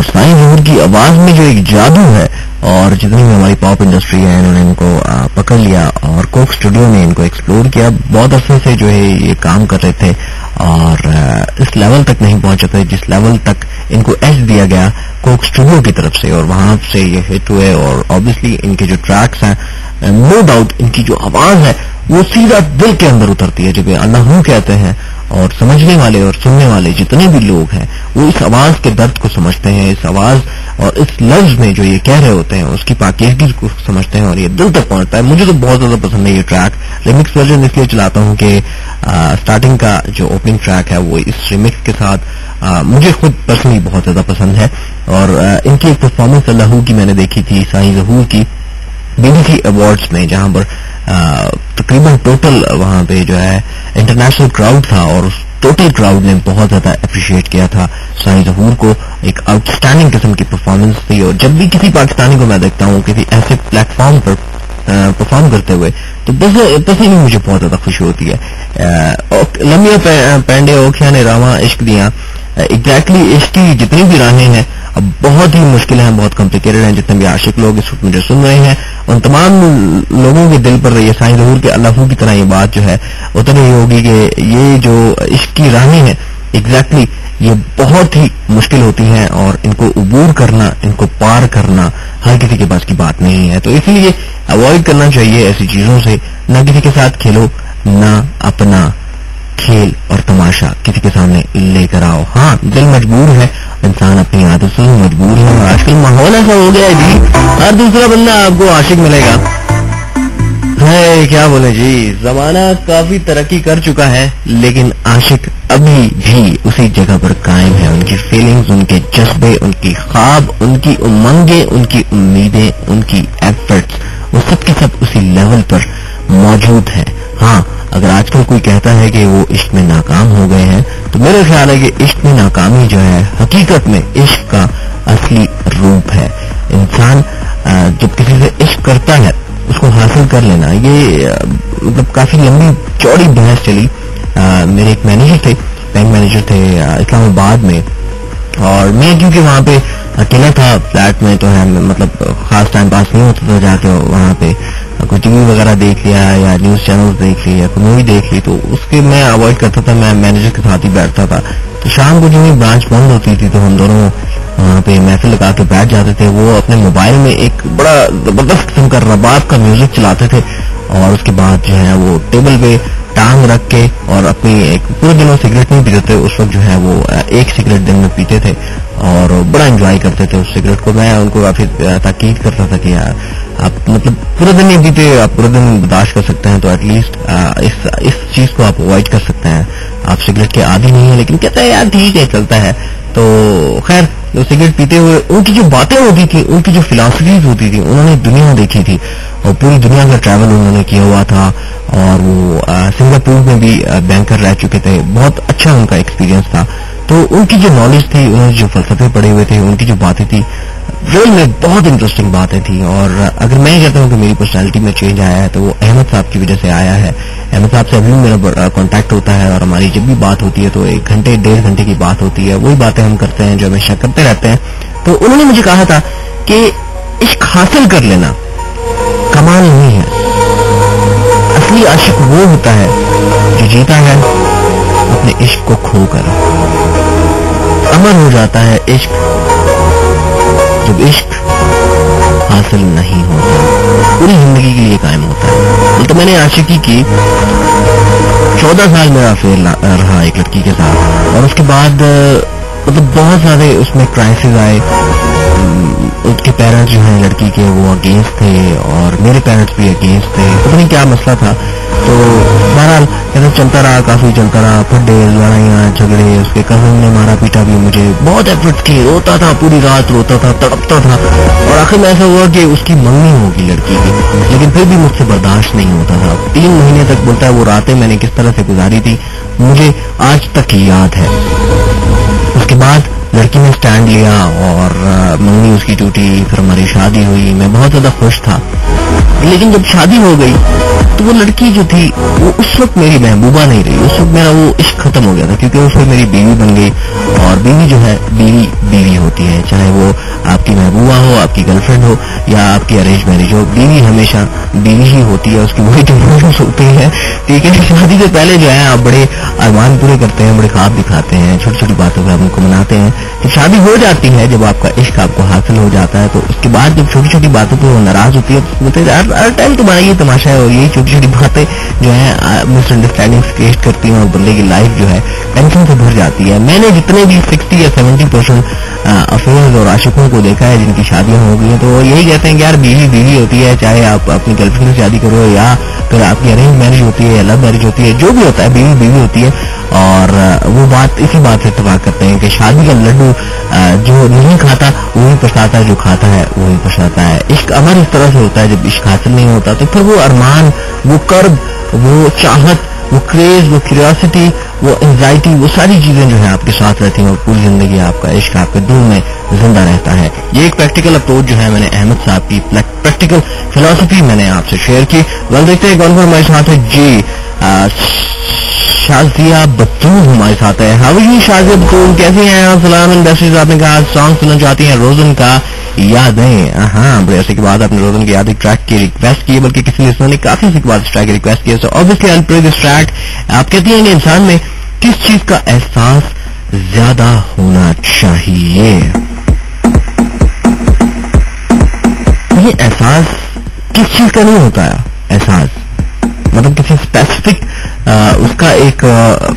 साईं ज़हूर की आवाज में जो एक जादू है, और जितनी भी हमारी पॉप इंडस्ट्री है इन्होंने इनको पकड़ लिया और कोक स्टूडियो ने इनको एक्सप्लोर किया। बहुत अरसे से जो है ये काम कर रहे थे और इस लेवल तक नहीं पहुंचे थे जिस लेवल तक इनको एज दिया गया कोक स्टूडियो की तरफ से, और वहां से ये हिट हुए। और ऑब्वियसली इनके जो ट्रैक्स हैं, नो डाउट इनकी जो आवाज है वो सीधा दिल के अंदर उतरती है। जब अल्लाह कहते हैं और समझने वाले और सुनने वाले जितने भी लोग हैं वो इस आवाज के दर्द को समझते हैं, इस आवाज और इस लफ्ज में जो ये कह रहे होते हैं उसकी पाकीज़गी को समझते हैं और ये दिल तक पहुंचता है। मुझे तो बहुत ज्यादा पसंद है ये ट्रैक। रिमिक्स वर्जन इसलिए चलाता हूं कि स्टार्टिंग का जो ओपनिंग ट्रैक है वो इस रिमिक्स के साथ मुझे खुद पर्सनली बहुत ज्यादा पसंद है। और इनकी एक परफॉर्मेंस अल्लाह की मैंने देखी थी साईं ज़हूर की BBC अवार्ड्स में, जहां पर तकरीबन टोटल वहां पे जो है इंटरनेशनल क्राउड था और उस टोटल क्राउड ने बहुत ज्यादा अप्रिशिएट किया था साईं ज़हूर को। एक आउटस्टैंडिंग किस्म की परफॉर्मेंस थी। और जब भी किसी पाकिस्तानी को मैं देखता हूँ किसी ऐसे प्लेटफॉर्म पर परफॉर्म करते हुए तो बस ही मुझे बहुत ज्यादा खुशी होती है। लम्बिया पैंडे ओखिया ने रावा इश्क दिया, एग्जैक्टली इश्क की जितनी भी राहें हैं अब बहुत ही मुश्किल हैं, बहुत कॉम्प्लिकेटेड हैं। जितने भी आशिक लोग इस वक्त मुझे सुन रहे हैं उन तमाम लोगों के दिल पर ये साईं ज़हूर के अल्लाह की तरह ये बात जो है उतर रही होगी कि ये जो इश्क की राहें हैं एग्जैक्टली ये बहुत ही मुश्किल होती हैं और इनको अबूर करना, इनको पार करना हर किसी के पास की बात नहीं है। तो इसलिए अवॉइड करना चाहिए ऐसी चीजों से। ना किसी के साथ खेलो, ना अपना खेल और तमाशा किसी के सामने लेकर आओ। हाँ, दिल मजबूर है, इंसान अपनी आदत से मजबूर है। और आजकल माहौल ऐसा हो गया है जी, हर दूसरा बंदा आपको आशिक मिलेगा। है क्या बोले जी, जमाना काफी तरक्की कर चुका है लेकिन आशिक अभी भी उसी जगह पर कायम है। उनकी फीलिंग्स, उनके जज्बे, उनकी ख्वाब, उनकी उमंगें, उनकी उम्मीदें, उनकी एफर्ट्स, वो सब के सब उसी लेवल पर मौजूद है। हाँ, अगर आजकल कोई कहता है कि वो इश्क में नाकाम हो गए हैं तो मेरा ख्याल है कि इश्क में नाकामी जो है हकीकत में इश्क का असली रूप है। इंसान जब किसी से इश्क करता है उसको हासिल कर लेना, ये मतलब काफी लंबी चौड़ी बहस चली। मेरे एक मैनेजर थे, बैंक मैनेजर थे इस्लामाबाद में, और मैं क्योंकि वहां पे अकेला था फ्लैट में तो है मतलब खास टाइम पास नहीं होता था जाके वहां पे कोई टीवी वगैरह देख लिया या न्यूज चैनल्स देख लिया, कोई मूवी देख ली, तो उसके मैं अवॉइड करता था। मैं मैनेजर के साथ ही बैठता था। तो शाम को जो ही ब्रांच बंद होती थी तो हम दोनों वहां पे महफिल लगा के बैठ जाते थे। वो अपने मोबाइल में एक बड़ा जबरदस्त किस्म का रबाब का म्यूजिक चलाते थे और उसके बाद जो है वो टेबल पे टांग रख के, और अपनी एक पूरे दिनों सिगरेट नहीं पीते थे उस वक्त, जो है वो एक सिगरेट दिन में पीते थे और बड़ा एंजॉय करते थे उस सिगरेट को। मैं उनको काफी ताकीद करता था कि यार आप मतलब पूरे दिन नहीं पीते, आप पूरे दिन बर्दाश्त कर सकते हैं तो एटलीस्ट इस चीज को आप अवॉइड कर सकते हैं। आप सिगरेट के आदी नहीं है। लेकिन कहता है यार ठीक है, चलता है। तो खैर, जो सिगरेट पीते हुए उनकी जो बातें होती थी, उनकी जो फिलॉसफीज होती थी, उन्होंने दुनिया देखी थी और पूरी दुनिया का ट्रैवल उन्होंने किया हुआ था। और वो सिंगापुर में भी बैंकर रह चुके थे। बहुत अच्छा उनका एक्सपीरियंस था। तो उनकी जो नॉलेज थी, उन्होंने जो फलसफे पढ़े हुए थे, उनकी जो बातें थी, रियल में बहुत इंटरेस्टिंग बातें थी। और अगर मैं कहता हूँ कि मेरी पर्सनैलिटी में चेंज आया है तो वो अहमद साहब की वजह से आया है। अहमद साहब से अभी मेरा कांटेक्ट होता है और हमारी जब भी बात होती है तो 1 घंटे 1.5 घंटे की बात होती है। वही बातें हम करते हैं जो हमेशा करते रहते हैं। तो उन्होंने मुझे कहा था कि इश्क हासिल कर लेना कमाल नहीं है, असली आशिक वो होता है जो जीता है अपने इश्क को खोकर। अमर हो जाता है इश्क जब इश्क हासिल नहीं होता, पूरी जिंदगी के लिए कायम होता है। तो मैंने आशिकी की 14 साल मेरा अफेयर रहा एक लड़की के साथ, और उसके बाद मतलब बहुत सारे उसमें क्राइसिस आए। उसके पेरेंट्स जो हैं लड़की के वो अगेंस्ट थे और मेरे पेरेंट्स भी अगेंस्ट थे। पता नहीं क्या मसला था। तो बहरहाल कहते चलता रहा, काफी चलता रहा, फड्डे, लड़ाइयाँ, झगड़े। उसके कजन ने मारा पीटा भी मुझे, बहुत एफर्ट्स किए, रोता था, पूरी रात रोता था, तड़पता था। और आखिर में ऐसा हुआ कि उसकी मंगनी होगी लड़की की, लेकिन फिर भी मुझसे बर्दाश्त नहीं होता था। 3 महीने तक बोलता है वो रातें मैंने किस तरह से गुजारी थी मुझे आज तक याद है। उसके बाद लड़की ने स्टैंड लिया और मंगनी उसकी टूटी, फिर हमारी शादी हुई। मैं बहुत ज्यादा खुश था। लेकिन जब शादी हो गई तो वो लड़की जो थी वो उस वक्त मेरी महबूबा नहीं रही। उस वक्त मेरा वो इश्क खत्म हो गया था, क्योंकि वो फिर मेरी बीवी बन गई। और बीवी जो है बीवी बीवी होती है, चाहे वो आपकी महबूबा हो, आपकी गर्लफ्रेंड हो या आपकी अरेंज मैरिज हो, बीवी हमेशा बीवी ही होती है, उसकी वही डिमांड्स होती है, ठीक है। शादी से पहले जो है आप बड़े अरमान पूरे करते हैं, बड़े ख्वाब दिखाते हैं, छोटी छोटी बातों पर आप उनको मनाते हैं। जब शादी हो जाती है, जब आपका इश्क आपको हासिल हो जाता है, तो उसके बाद जब छोटी छोटी बातों पर वो नाराज होती है, बोलते हैं हर टाइम तुम्हारा ये तमाशा है, और यही छोटी छोटी बातें जो है मिसअंडरस्टैंडिंग्स क्रिएट करती हैं और बंदे की लाइफ जो है टेंशन से भर जाती है। मैंने जितने भी 60 या 70% अफेयर्स और आशिकों को देखा है जिनकी शादियां हो गई हैं, तो वो यही कहते हैं कि यार बीवी बीवी होती है, चाहे आप अपनी गर्लफ्रेंड से शादी करो या फिर आपकी अरेंज मैरिज होती है या लव मैरिज होती है, जो भी होता है बीवी बीवी होती है। और वो बात इसी बात से इत्तेफाक करते हैं कि शादी का लड्डू जो नहीं खाता वही पछताता है, जो खाता है वही पछताता है। इश्क अमर इस तरह से होता है, जब इश्क हासिल नहीं होता तो फिर वो अरमान, वो कर्ब, वो चाहत, वो क्रेज, वो क्यूरियोसिटी, वो एंजाइटी, वो सारी चीजें जो है आपके साथ रहती हैं और पूरी जिंदगी आपका इश्क आपके दिल में जिंदा रहता है। ये एक प्रैक्टिकल अप्रोच जो है मैंने अहमद साहब की प्रैक्टिकल फिलॉसफी मैंने आपसे शेयर की। वेल देखते हैं कौन कौन हमारे साथ है जी। शाजिया बतूल हमारे साथ है। हाउ यू शाजिया बतूल, कैसे हैं आप? सलाम इंडस्ट्रीज, आपने कहा सॉन्ग सुनना चाहती हैं रोजन का यादें। हाँ, बड़े अर्से के बाद आपने रोजन की यादें ट्रैक की रिक्वेस्ट की, बल्कि किसी लिस्टर ने काफी अर्से के बाद ट्रैक की रिक्वेस्ट की। So obviously I will play this track. आप कहती हैं कि इंसान में किस चीज का एहसास ज्यादा होना चाहिए? ये एहसास किस चीज का नहीं होता है? एहसास मतलब किसी स्पेसिफिक उसका एक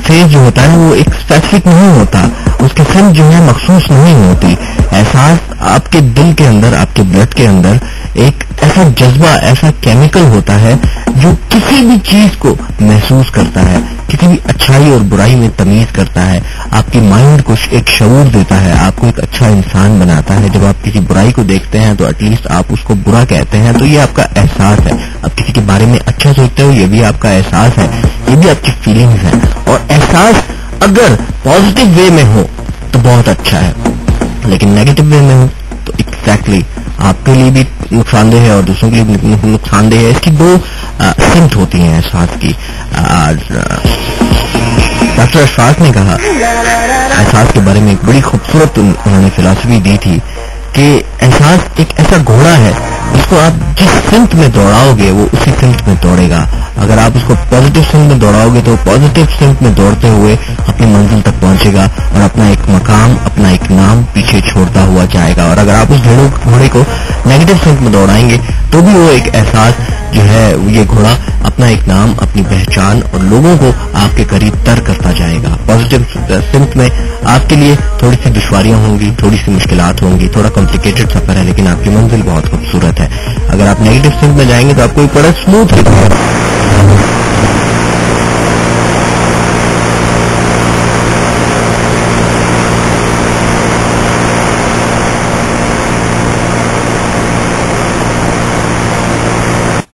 फेज जो होता है वो एक स्पेसिफिक नहीं होता, उसकी सिर्फ जो है मखसूस नहीं होती। एहसास आपके दिल के अंदर, आपके ब्लड के अंदर एक ऐसा जज्बा, ऐसा केमिकल होता है जो किसी भी चीज को महसूस करता है, किसी भी अच्छाई और बुराई में तमीज करता है, आपकी माइंड को एक शऊर देता है, आपको एक अच्छा इंसान बनाता है। जब आप किसी बुराई को देखते हैं तो एटलीस्ट आप उसको बुरा कहते हैं, तो ये आपका एहसास है। आप किसी के बारे में अच्छा सोचते हो, ये भी आपका एहसास है, ये भी आपकी फीलिंग्स है। और एहसास अगर पॉजिटिव वे में हो तो बहुत अच्छा है, लेकिन नेगेटिव वे में हो तो एग्जैक्टली आपके लिए भी नुकसानदेह है और दूसरों के लिए भी नुकसानदेह है। इसकी दो सिमत होती हैं एहसास की। डॉक्टर अशफाक ने कहा एहसास के बारे में एक बड़ी खूबसूरत उन्होंने फिलॉसफी दी थी कि एहसास एक ऐसा घोड़ा है जिसको आप जिस सिमत में दौड़ाओगे वो उसी सिमत में दौड़ेगा। अगर आप उसको पॉजिटिव सिमत में दौड़ाओगे तो पॉजिटिव सिमत में दौड़ते हुए अपनी मंजिल तक पहुंचेगा और अपना एक मकाम, अपना एक नाम पीछे छोड़ता हुआ जाएगा। और अगर आप उस घोड़े को नेगेटिव सिमत में दौड़ाएंगे तो भी वो एक एहसास जो है ये घोड़ा अपना एक नाम, अपनी पहचान और लोगों को आपके करीब तर करता जाएगा। पॉजिटिव सिमत में आपके लिए थोड़ी सी दुश्वारियां होंगी, थोड़ी सी मुश्किलात होंगी, थोड़ा कॉम्प्लिकेटेड सफर है, लेकिन आपकी मंजिल बहुत खूबसूरत है। अगर आप नेगेटिव सिमत में जाएंगे तो आपको एक बड़ा स्मूथ